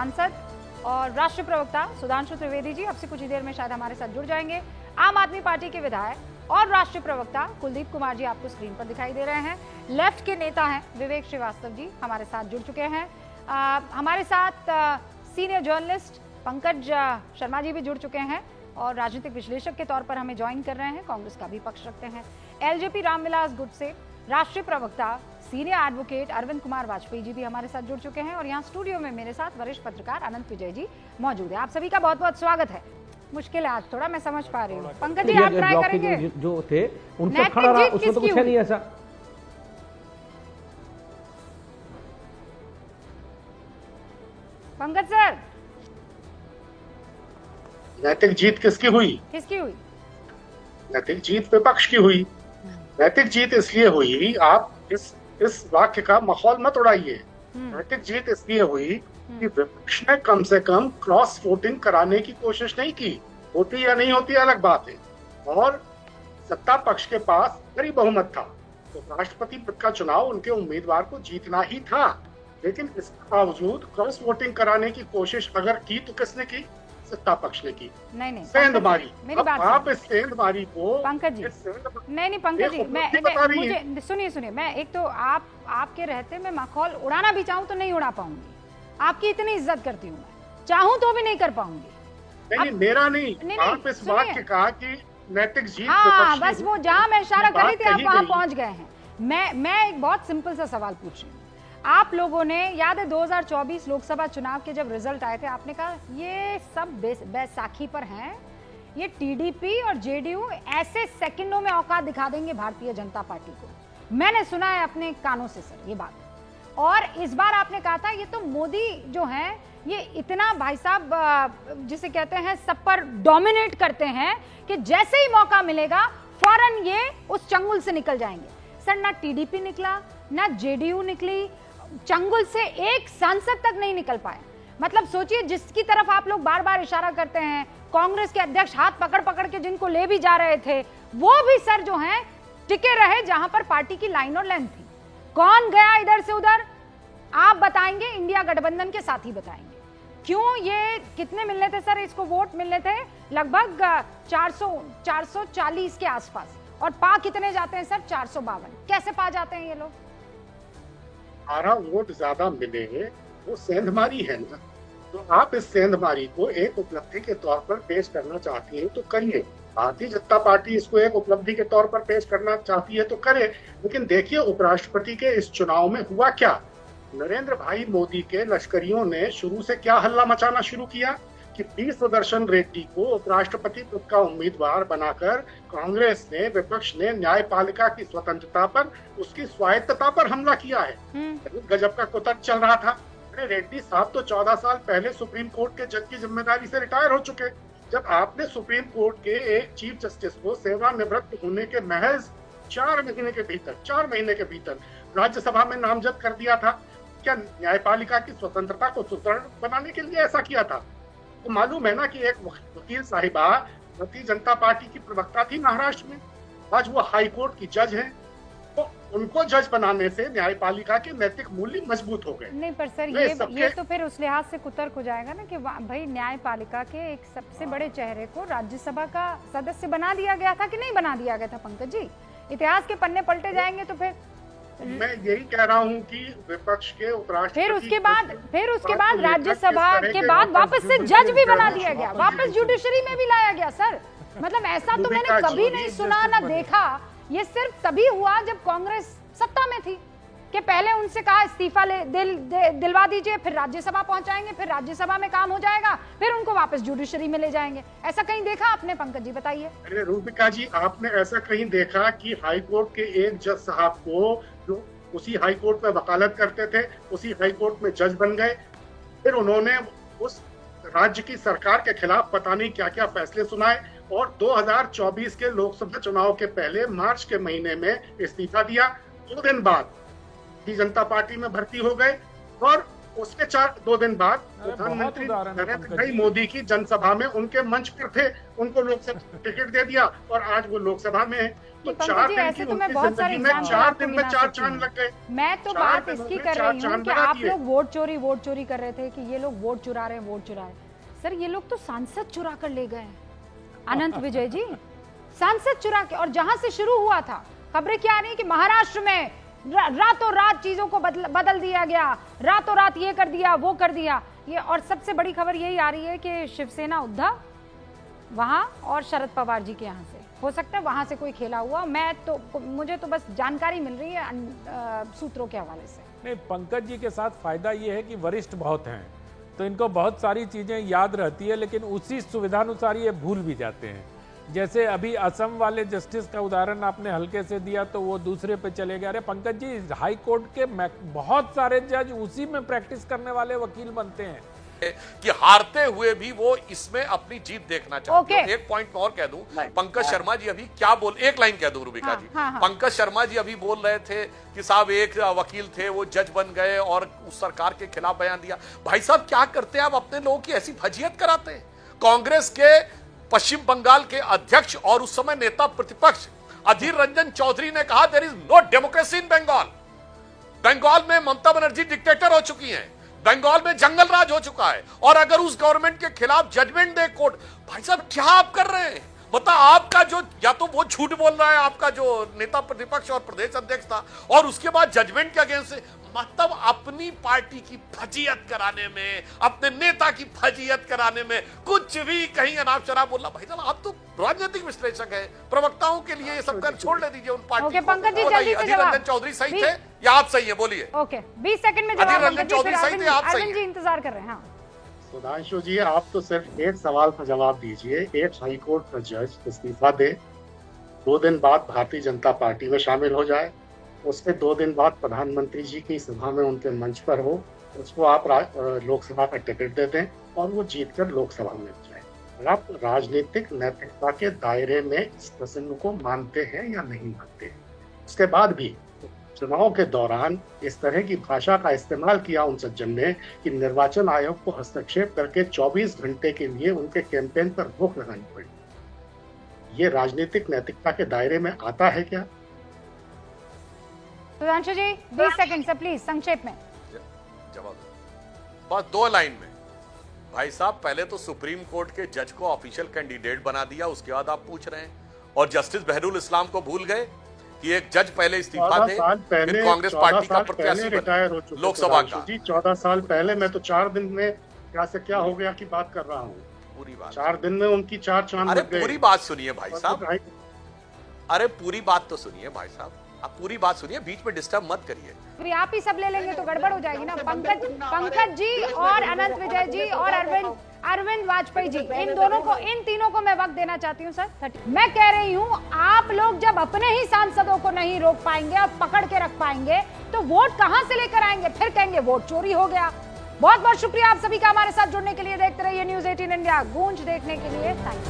सांसद और राष्ट्रीय प्रवक्ता सुधांशु त्रिवेदी जी अब से कुछ ही देर में शायद हमारे साथ जुड़ जाएंगे। आम आदमी पार्टी के विधायक और राष्ट्रीय प्रवक्ता कुलदीप कुमार जी आपको स्क्रीन पर दिखाई दे रहे हैं। लेफ्ट के नेता हैं विवेक श्रीवास्तव जी हमारे साथ जुड़ चुके हैं। हमारे साथ सीनियर जर्नलिस्ट पंकज शर्मा जी भी जुड़ चुके हैं और राजनीतिक विश्लेषक के तौर पर हमें ज्वाइन कर रहे हैं, कांग्रेस का भी पक्ष रखते हैं। एलजेपी रामविलास गुट से राष्ट्रीय प्रवक्ता सीनियर एडवोकेट अरविंद कुमार वाजपेयी जी भी हमारे साथ जुड़ चुके हैं और यहाँ स्टूडियो में मेरे साथ वरिष्ठ पत्रकार अनंत विजय जी मौजूद है। आप सभी का बहुत बहुत स्वागत है। मुश्किल है आज थोड़ा, मैं समझ पा रही हूँ। पंकज जी आप ट्राई करेंगे? जो थे उनसे खड़ा रहा, उसमें तो कुछ है नहीं ऐसा। पंकज सर, नैतिक जीत किसकी हुई? किसकी हुई? नैतिक जीत विपक्ष की हुई। नैतिक जीत इसलिए हुई, आप इस वाक्य का माहौल मत उड़ाइए। नैतिक जीत इसलिए हुई कि विपक्ष ने कम से कम क्रॉस वोटिंग कराने की कोशिश नहीं की। होती या नहीं होती अलग बात है। और सत्ता पक्ष के पास भारी बहुमत था, तो राष्ट्रपति पद का चुनाव उनके उम्मीदवार को जीतना ही था। लेकिन इसके बावजूद क्रॉस वोटिंग कराने की कोशिश अगर की तो किसने की? सत्ता पक्ष ने की। नहीं सेंधमारी। मेरी बात आप इस सेंधमारी को पंकज जी, नहीं पंकज जी, मुझे सुनिए, मैं एक तो आपके रहते मैं माहौल उड़ाना भी चाहूँ तो नहीं उड़ा पाऊंगी। आपकी इतनी इज्जत करती हूँ, मैं चाहूँ तो भी नहीं कर पाऊंगी। नहीं, मेरा नहीं, आप इस वाक्य कहा कि नैतिक जीत। हाँ, बस वो जहाँ मैं इशारा कर रही थी आप वहाँ पहुंच गए हैं। मैं एक बहुत सिंपल सा सवाल पूछ रही हूँ। आप लोगों ने याद है 2024 लोकसभा चुनाव के जब रिजल्ट आए थे, आपने कहा ये सब बैसाखी पर हैं, ये टीडीपी और जेडीयू ऐसे सेकंडों में औकात दिखा देंगे भारतीय जनता पार्टी को। मैंने सुना है अपने कानों से सर ये बात। और इस बार आपने कहा था ये तो मोदी जो हैं ये इतना भाई साहब जिसे कहते हैं सब पर डोमिनेट करते हैं कि जैसे ही मौका मिलेगा फौरन ये उस चंगुल से निकल जाएंगे। सर ना टीडीपी निकला ना जेडीयू निकली, चंगुल से एक सांसद तक नहीं निकल पाए। मतलब सोचिए, जिसकी तरफ आप लोग बार बार इशारा करते हैं, कांग्रेस के अध्यक्ष हाथ पकड़ पकड़ के जिनको ले भी जा रहे थे, वो भी सर जो हैं टिके रहे जहां पर पार्टी की लाइन और लेंथ थी। कौन गया इधर से उधर? आप बताएंगे, इंडिया गठबंधन के साथ ही बताएंगे। क्यों ये कितने मिलने थे सर? इसको वोट मिलने थे लगभग 440 के आसपास, और पा कितने जाते हैं सर? 452। कैसे पा जाते हैं ये लोग? 12 वोट ज्यादा मिले, वो सेंधमारी है ना। तो आप इस सेंधमारी को एक उपलब्धि के तौर पर पेश करना चाहती हैं तो करिए। भारतीय जनता पार्टी इसको एक उपलब्धि के तौर पर पेश करना चाहती है तो करे। लेकिन देखिए उपराष्ट्रपति के इस चुनाव में हुआ क्या। नरेंद्र भाई मोदी के लश्करियों ने शुरू से क्या हल्ला मचाना शुरू किया कि पी सुदर्शन रेड्डी को उपराष्ट्रपति पद का उम्मीदवार बनाकर कांग्रेस ने, विपक्ष ने न्यायपालिका की स्वतंत्रता पर, उसकी स्वायत्तता पर हमला किया है। गजब का कुतर्क चल रहा था। अरे रेड्डी साहब तो 14 साल पहले सुप्रीम कोर्ट के जज की जिम्मेदारी से रिटायर हो चुके। जब आपने सुप्रीम कोर्ट के एक चीफ जस्टिस को सेवानिवृत्त होने के महज 4 महीने के भीतर राज्यसभा में नामजद कर दिया था, क्या न्यायपालिका की स्वतंत्रता को सुदृढ़ बनाने के लिए ऐसा किया था? तो मालूम है ना कि एक वकील साहिबा भारतीय जनता पार्टी की प्रवक्ता थी महाराष्ट्र में, आज वो हाई कोर्ट की जज हैं। तो उनको जज बनाने से न्यायपालिका के नैतिक मूल्य मजबूत हो गए। नहीं पर सर ये तो फिर उस लिहाज से कुतर्क हो जाएगा ना कि भाई न्यायपालिका के एक सबसे बड़े चेहरे को राज्यसभा का सदस्य बना दिया गया था कि नहीं बना दिया गया था? पंकज जी, इतिहास के पन्ने पलटे जाएंगे तो फिर मैं यही कह रहा हूँ कि विपक्ष के उपराष्ट्रपति फिर उसके बाद राज्यसभा के बाद वापस से जज भी बना दिया गया, वापस जुडिशरी में भी लाया गया। सर मतलब ऐसा तो मैंने कभी नहीं सुना ना देखा। ये सिर्फ तभी हुआ जब कांग्रेस सत्ता में थी कि पहले उनसे कहा इस्तीफा दिलवा दीजिए, फिर राज्यसभा पहुंचाएंगे, फिर राज्यसभा में काम हो जाएगा, फिर उनको वापस जुडिशरी में ले जाएंगे। ऐसा कहीं देखा आपने? पंकज जी बताइए। अरे रूपिका जी, आपने ऐसा कहीं देखा कि हाई कोर्ट के एक जज साहब को, जो उसी हाई कोर्ट में वकालत करते थे, उसी हाई कोर्ट में जज बन गए, फिर उन्होंने उस राज्य की सरकार के खिलाफ पता नहीं क्या क्या फैसले सुनाए और 2024 के लोकसभा चुनाव के पहले मार्च के महीने में इस्तीफा दिया। 2 दिन बाद भारतीय जनता पार्टी में भर्ती हो गए और उसके 2 दिन बाद अरे प्रधानमंत्री बहुत उदाहरण है नरेंद्र पंकज भाई जी। मोदी की जनसभा में उनके मंच पर थे, उनको लोकसभा टिकट दे दिया और आज वो लोकसभा में है। तो ये पंकज 4 जी, दिन ऐसे की तो मैं उनकी बहुत सारे जिंदगी में एग्जाम्पल 4 आपको दिन में गिना 4 सकती चांद हूँ। लग गए। मैं तो 4 बात दिनों इसकी में कर 4 रही हूँ चांद कि लगा आप दिए। लोग वोट चोरी कर रहे थे कि ये लोग वोट चुरा रहे हैं, वोट चुरा रहे हैं। सर ये लोग तो सांसद चुरा कर ले गए हैं, अनंत विजय जी, सांसद चुरा के। और जहां से शुरू हुआ था, खबरें क्या आ रही कि महाराष्ट्र में रातों रात चीजों को बदल दिया गया, रातों रात ये कर दिया, वो कर दिया ये। और सबसे बड़ी खबर यही आ रही है कि शिवसेना उद्धव वहां और शरद पवार जी के यहाँ से, हो सकता है वहां से कोई खेला हुआ। मुझे तो बस जानकारी मिल रही है सूत्रों के हवाले से। नहीं, पंकज जी के साथ फायदा ये है कि वरिष्ठ बहुत हैं, तो इनको बहुत सारी चीजें याद रहती है, लेकिन उसी सुविधानुसार ये भूल भी जाते हैं। जैसे अभी असम वाले जस्टिस का उदाहरण आपने हल्के से दिया तो वो दूसरे पे चले गए। अरे पंकज जी, हाई कोर्ट के बहुत सारे जज उसी में प्रैक्टिस करने वाले वकील बनते हैं कि हारते हुए भी वो इसमें अपनी जीत देखना चाहते हैं। ओके। एक पॉइंट मैं और कह दूं, पंकज शर्मा जी अभी क्या एक लाइन कह दूं रूबिका जी। हाँ। पंकज शर्मा जी अभी बोल रहे थे कि साहब एक वकील थे वो जज बन गए और उस सरकार के खिलाफ बयान दिया। भाई साहब क्या करते हैं आप, अपने लोगों की ऐसी फजीयत कराते हैं। कांग्रेस के पश्चिम बंगाल के अध्यक्ष और उस समय नेता प्रतिपक्ष अधीर रंजन चौधरी ने कहा there is no democracy in Bengal. Bengal में ममता बनर्जी डिक्टेटर हो चुकी हैं, बंगाल में जंगल राज हो चुका है, और अगर उस गवर्नमेंट के खिलाफ जजमेंट दे कोर्ट, भाई साहब क्या आप कर रहे हैं? मतलब आपका जो, या तो वो झूठ बोल रहा है आपका जो नेता प्रतिपक्ष और प्रदेश अध्यक्ष था, और उसके बाद जजमेंट के अगेंस्ट से, मतलब अपनी पार्टी की फजीयत कराने में, अपने नेता की फजीयत कराने में कुछ भी कहीं अनाप शराब बोलना। भाई साहब आप तो राजनीतिक विश्लेषक है, प्रवक्ताओं के लिए ये सब कर छोड़ ले दीजिए उन पार्टी ओके, को। पंकज जी, बताइए, जल्दी से अधीर जवाब। रंजन चौधरी सही थे या आप सही है? बोलिए। ओके, 20 सेकंड में अधीर जवाब। रंजन पंकज जी, चौधरी फिर सही थे, आप सही अरविंद जी हैं। इंतजार कर रहे हैं। हाँ, सुधांशु जी, आप तो सिर्फ एक सवाल का जवाब दीजिए। एक हाईकोर्ट का जज इस्तीफा दे, 2 दिन बाद भारतीय जनता पार्टी में शामिल हो जाए, उसके 2 दिन बाद प्रधानमंत्री जी की सभा में उनके मंच पर हो, उसको आप लोकसभा का टिकट दे दें और वो जीतकर लोकसभा में जाए। और आप राजनीतिक नैतिकता के दायरे में इस प्रसंग को मानते हैं या नहीं मानते हैं? उसके बाद भी चुनाव के दौरान इस तरह की भाषा का इस्तेमाल किया उन सज्जन ने कि निर्वाचन आयोग को हस्तक्षेप करके 24 घंटे के लिए उनके कैंपेन पर रोक लगानी पड़ी। ये राजनीतिक नैतिकता के दायरे में आता है क्या? सुधांशु जी 20 सेकंड से प्लीज संक्षेप में जवाब बस 2 लाइन में। भाई साहब पहले तो सुप्रीम कोर्ट के जज को ऑफिशियल कैंडिडेट बना दिया, उसके बाद आप पूछ रहे हैं। और जस्टिस बहरुल इस्लाम को भूल गए कि एक जज पहले इस्तीफा दे, फिर कांग्रेस पार्टी का प्रत्याशी रिटायर हो चुके लोकसभा का। जी 14 साल पहले, मैं तो 4 दिन में क्या से क्या हो गया की बात कर रहा हूँ। पूरी बात, 4 दिन में उनकी 4 चांद अरे लग गए। पूरी बात सुनिए भाई साहब, अरे पूरी बात तो सुनिए भाई साहब, आप पूरी बात सुनिए, बीच में डिस्टर्ब मत करिए। फिर आप ही सब ले लेंगे तो गड़बड़ हो जाएगी ना। पंकज जी और अनंत विजय जी और अरविंद वाजपेयी जी, इन तीनों को मैं वक्त देना चाहती हूँ सर। मैं कह रही हूँ आप लोग जब अपने ही सांसदों को नहीं रोक पाएंगे और पकड़ के रख पाएंगे तो वोट कहां से लेकर आएंगे? फिर कहेंगे वोट चोरी हो गया। बहुत बहुत शुक्रिया आप सभी का हमारे साथ जुड़ने के लिए। देखते रहिए न्यूज़ 18 इंडिया। गूंज देखने के लिए थैंक यू।